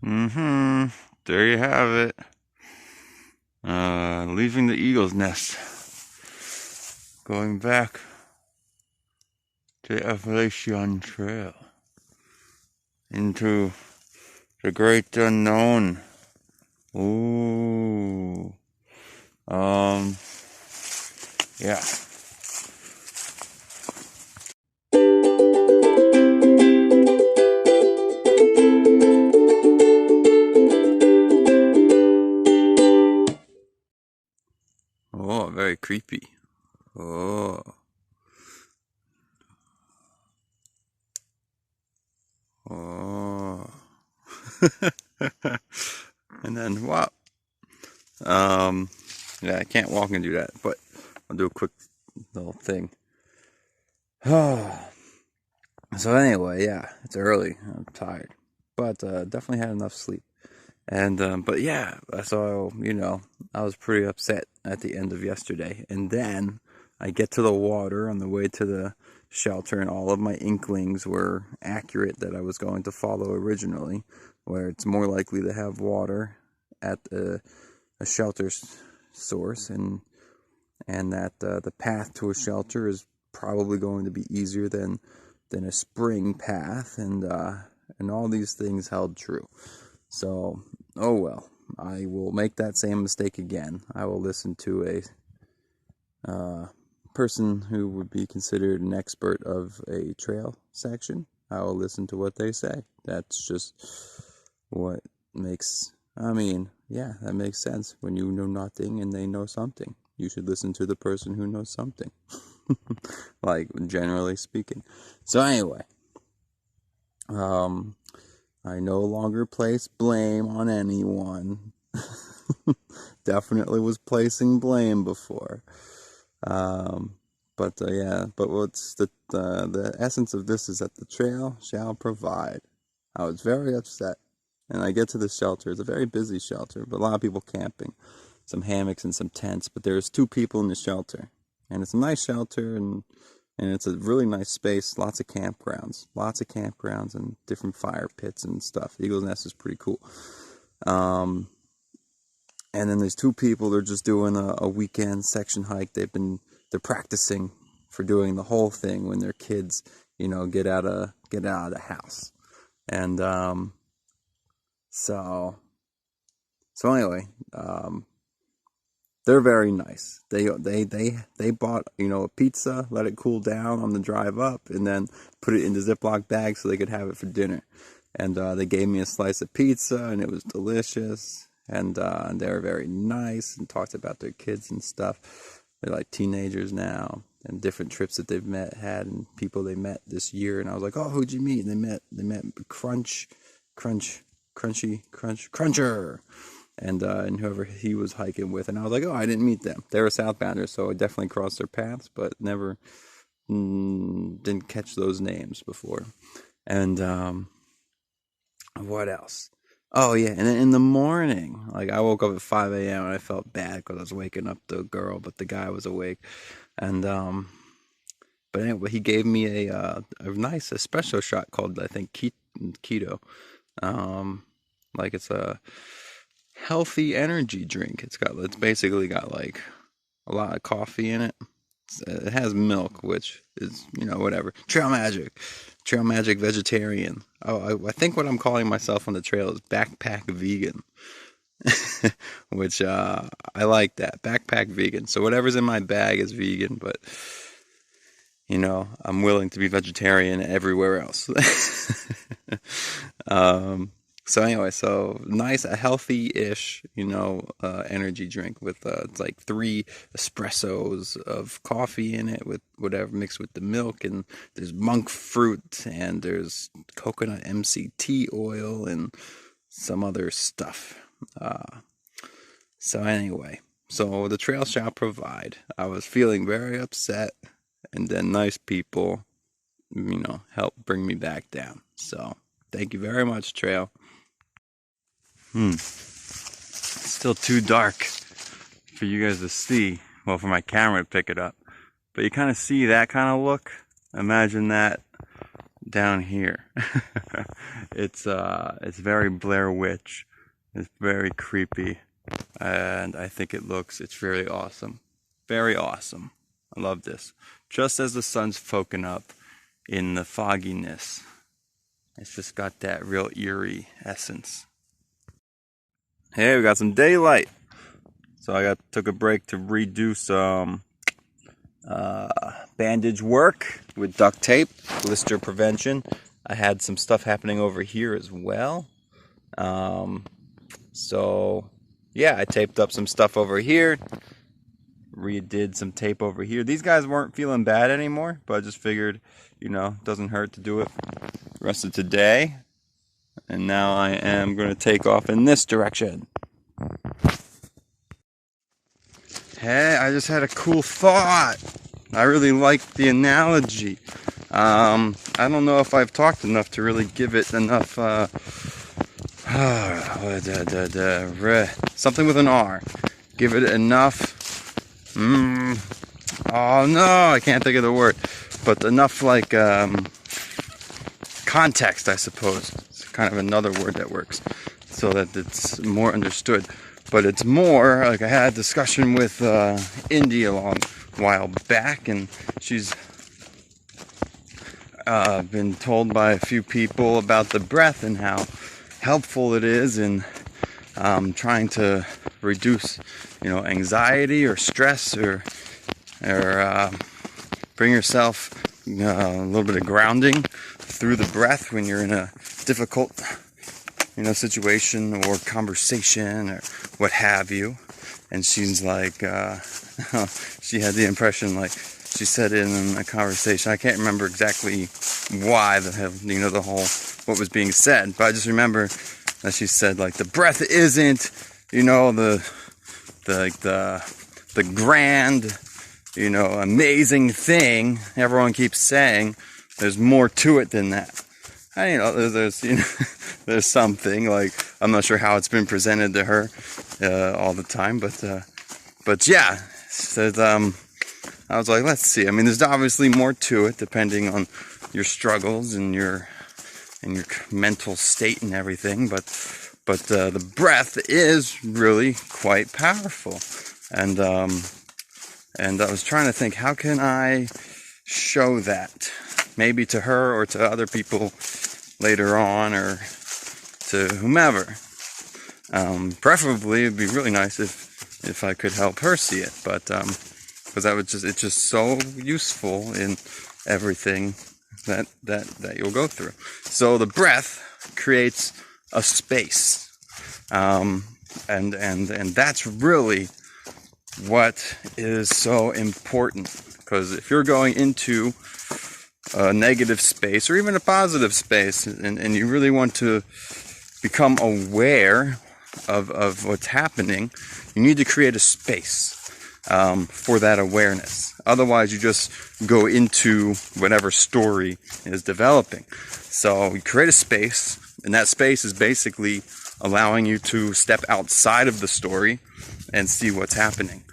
Mm-hmm. There you have it. Leaving the eagle's nest. Going back to the Appalachian Trail. Into the great unknown. Ooh. Yeah. Oh, very creepy. Oh. Oh. And then what? Yeah, I can't walk and do that, but I'll do a quick little thing. So anyway, yeah, it's early. I'm tired, but definitely had enough sleep. And but yeah, so I was pretty upset at the end of yesterday, and then I get to the water on the way to the shelter, and all of my inklings were accurate that I was going to follow originally, where it's more likely to have water at a shelter source, and that the path to a shelter is probably going to be easier than a spring path, and all these things held true. So, oh well, I will make that same mistake again. I will listen to a person who would be considered an expert of a trail section. I will listen to what they say. That's just what makes, yeah, that makes sense. When you know nothing and they know something, you should listen to the person who knows something. Like, generally speaking. So anyway, I no longer place blame on anyone. Definitely was placing blame before. Yeah, but what's the essence of this is that the trail shall provide. I was very upset, and I get to the shelter. It's a very busy shelter, but a lot of people camping, some hammocks and some tents. But there's 2 people in the shelter, and it's a nice shelter, and it's a really nice space. Lots of campgrounds, and different fire pits and stuff. Eagle's Nest is pretty cool. And then there's 2 people. They're just doing a weekend section hike. They're practicing for doing the whole thing when their kids, get out of the house. And so anyway, they're very nice. They bought a pizza, let it cool down on the drive up, and then put it in the Ziploc bag so they could have it for dinner. And they gave me a slice of pizza, and it was delicious. And they were very nice and talked about their kids and stuff. They're like teenagers now, and different trips that they've had, and people they met this year. And I was like, "Oh, who'd you meet?" And they met Cruncher, and whoever he was hiking with. And I was like, "Oh, I didn't meet them. They were southbounders, so I definitely crossed their paths, but never didn't catch those names before." And what else? Oh yeah, and then in the morning, like I woke up at 5 a.m. and I felt bad because I was waking up the girl, but the guy was awake. And but anyway, he gave me a nice espresso shot called, I think, keto. Like it's a healthy energy drink. It's basically got like a lot of coffee in it. It has milk, which is, whatever. Trail Magic vegetarian. Oh, I think what I'm calling myself on the trail is backpack vegan, which I like that, backpack vegan. So whatever's in my bag is vegan, but I'm willing to be vegetarian everywhere else. So anyway, so nice, a healthy-ish, energy drink with it's like 3 espressos of coffee in it with whatever mixed with the milk, and there's monk fruit, and there's coconut MCT oil and some other stuff. So anyway, so the trail shall provide. I was feeling very upset, and then nice people, helped bring me back down. So thank you very much, trail. It's still too dark for you guys to see. Well, for my camera to pick it up. But you kind of see that kind of look. Imagine that down here. It's very Blair Witch. It's very creepy, and I think it's very awesome. Very awesome. I love this. Just as the sun's poking up in the fogginess, it's just got that real eerie essence. Hey, we got some daylight. So I took a break to redo some bandage work with duct tape, blister prevention. I had some stuff happening over here as well. So yeah, I taped up some stuff over here, redid some tape over here. These guys weren't feeling bad anymore, but I just figured, you know, it doesn't hurt to do it the rest of today. And now I am going to take off in this direction. Hey, I just had a cool thought. I really like the analogy. I don't know if I've talked enough to really give it enough, something with an R. Give it enough, oh no, I can't think of the word. But enough like, context, I suppose. It's kind of another word that works, so that it's more understood. But it's more like I had a discussion with Indy a while back, and she's been told by a few people about the breath and how helpful it is in trying to reduce, you know, anxiety or stress, or bring yourself a little bit of grounding through the breath when you're in a difficult, you know, situation or conversation or what have you. And she's like, she had the impression, like she said in a conversation, I can't remember exactly why the whole what was being said, but I just remember that she said, like, the breath isn't, you know, the grand, you know, amazing thing everyone keeps saying. There's more to it than that. I, you know, there's you know, there's something, like, I'm not sure how it's been presented to her all the time, but yeah, so, I was like, let's see. I mean, there's obviously more to it depending on your struggles and your mental state and everything, but the breath is really quite powerful. And I was trying to think, how can I show that? Maybe to her or to other people later on, or to whomever. Preferably, it'd be really nice if I could help her see it, but because it's just so useful in everything that you'll go through. So the breath creates a space, and that's really what is so important. Because if you're going into a negative space or even a positive space, and you really want to become aware of what's happening, you need to create a space for that awareness. Otherwise, you just go into whatever story is developing. So you create a space, and that space is basically allowing you to step outside of the story and see what's happening.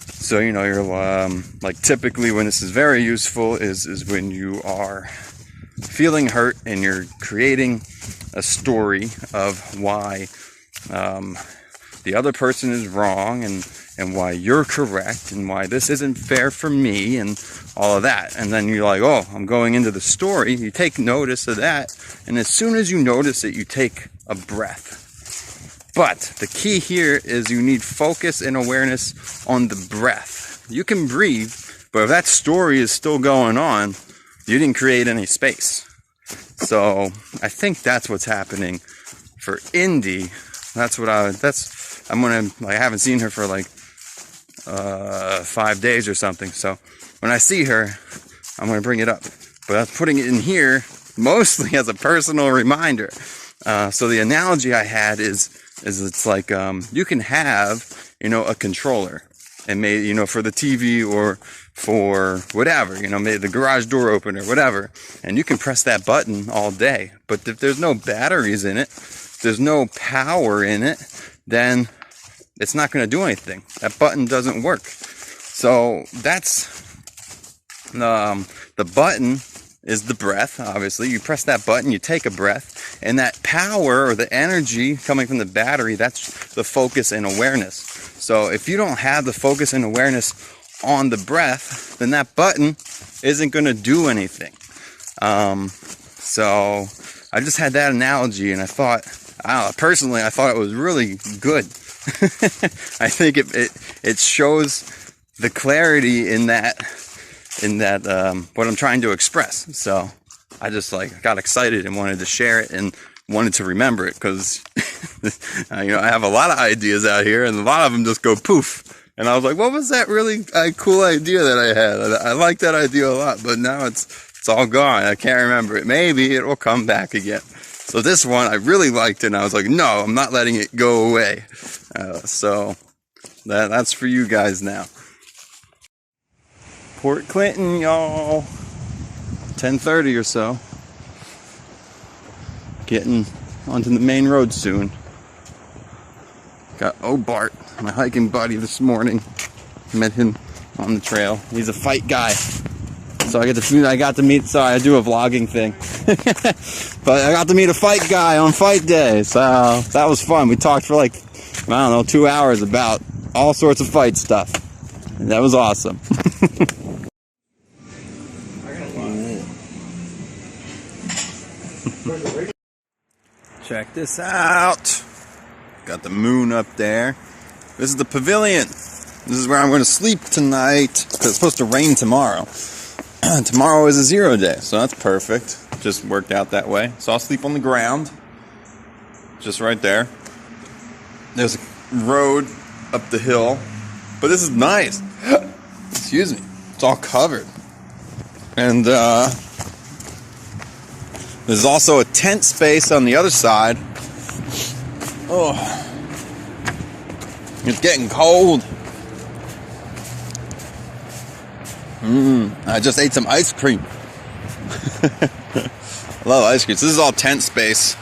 So, you know, you're like, typically when this is very useful is when you are feeling hurt and you're creating a story of why the other person is wrong, and why you're correct, and why this isn't fair for me, and all of that. And then you're like, oh, I'm going into the story. You take notice of that, and as soon as you notice it, you take a breath. But the key here is you need focus and awareness on the breath. You can breathe, but if that story is still going on, you didn't create any space. So I think that's what's happening for Indy. I haven't seen her for like 5 days or something. So when I see her, I'm going to bring it up. But I'm putting it in here mostly as a personal reminder. So the analogy I had is it's like, you can have, you know, a controller, and maybe, you know, for the TV or for whatever, you know, maybe the garage door opener, whatever, and you can press that button all day. But if there's no batteries in it, there's no power in it, then it's not going to do anything. That button doesn't work. So that's the button is the breath, obviously. You press that button, you take a breath, and that power or the energy coming from the battery, that's the focus and awareness. So if you don't have the focus and awareness on the breath, then that button isn't going to do anything. So I just had that analogy, and I thought, personally, I thought it was really good. I think it shows the clarity in that what I'm trying to express. So I just got excited and wanted to share it and wanted to remember it, because I have a lot of ideas out here, and a lot of them just go poof. And I was like, what was that really cool idea that I had? I like that idea a lot, but now it's all gone. I can't remember it. Maybe it will come back again. So this one, I really liked it, and I was like, no, I'm not letting it go away. So that's for you guys now. Port Clinton, y'all. 10:30 or so. Getting onto the main road soon. Got Bart, my hiking buddy, this morning. Met him on the trail. He's a fight guy. So I got to meet, sorry, I do a vlogging thing. But I got to meet a fight guy on fight day. So that was fun. We talked for 2 hours about all sorts of fight stuff. And that was awesome. Check this out. Got the moon up there. This is the pavilion. This is where I'm going to sleep tonight, because it's supposed to rain tomorrow. Tomorrow is a 0 day, so that's perfect. Just worked out that way. So I'll sleep on the ground, just right there. There's a road up the hill, but this is nice. Excuse me. It's all covered. And there's also a tent space on the other side. Oh, it's getting cold. I just ate some ice cream. I love ice cream. So this is all tent space.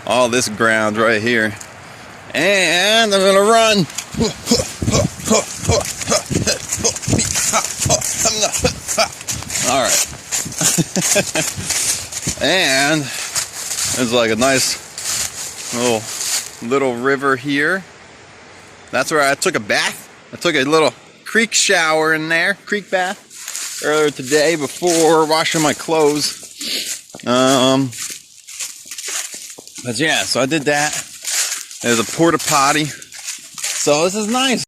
All this ground right here. And I'm gonna run. Alright. And there's a nice little river here. That's where I took a bath. I took a little creek shower in there, creek bath, earlier today before washing my clothes. But yeah, so I did that. There's a porta potty. So this is nice.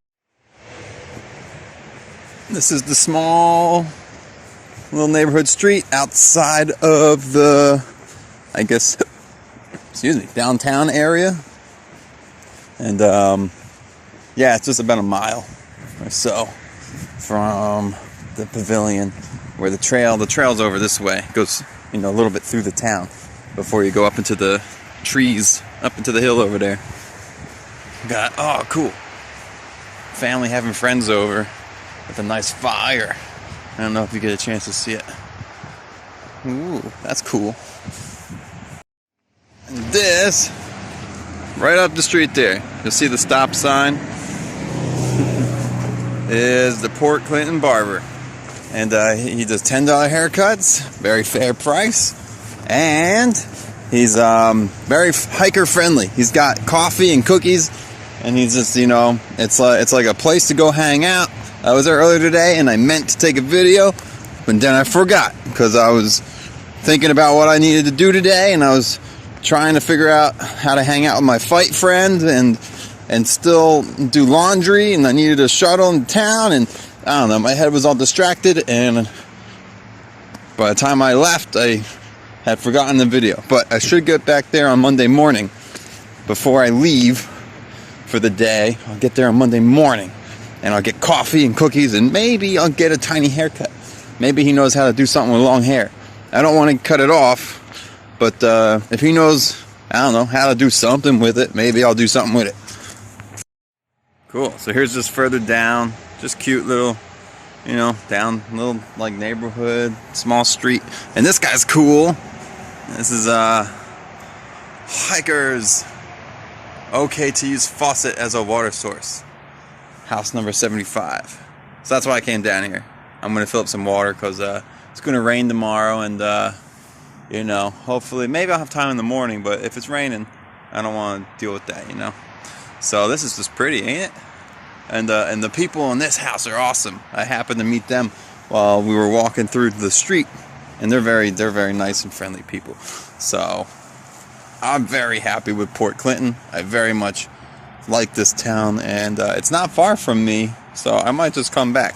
This is the small little neighborhood street outside of the, downtown area. And yeah, it's just about a mile or so from the pavilion, where the trail's over this way. It goes, a little bit through the town before you go up into the trees, up into the hill over there. Cool. Family having friends over with a nice fire. I don't know if you get a chance to see it. Ooh, that's cool. And this, right up the street there, you'll see the stop sign, is the Port Clinton Barber. And he does $10 haircuts, very fair price. And he's very hiker friendly. He's got coffee and cookies, and he's just, it's like a place to go hang out. I was there earlier today, and I meant to take a video, but then I forgot, because I was thinking about what I needed to do today, and I was trying to figure out how to hang out with my fight friend and still do laundry, and I needed a shuttle in town, and I don't know, my head was all distracted, and by the time I left, I had forgotten the video. But I should get back there on Monday morning before I leave for the day. I'll get there on Monday morning, and I'll get coffee and cookies, and maybe I'll get a tiny haircut. Maybe he knows how to do something with long hair. I don't want to cut it off, but if he knows, how to do something with it, maybe I'll do something with it. Cool. So here's just further down, just cute little, down little neighborhood, small street. And this guy's cool. This is hikers. Okay to use faucet as a water source. House number 75. So that's why I came down here. I'm gonna fill up some water because it's going to rain tomorrow, and you know, hopefully, maybe I'll have time in the morning, but if it's raining, I don't want to deal with that, you know. So this is just pretty, ain't it? And the people in this house are awesome. I happened to meet them while we were walking through the street, and they're very nice and friendly people. So I'm very happy with Port Clinton. I very much like this town, and it's not far from me, so I might just come back.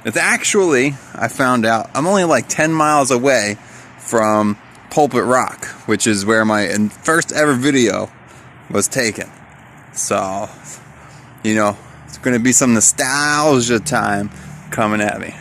It's actually, I found out, I'm only like 10 miles away from Pulpit Rock, which is where my first ever video was taken. So, you know, it's going to be some nostalgia time coming at me.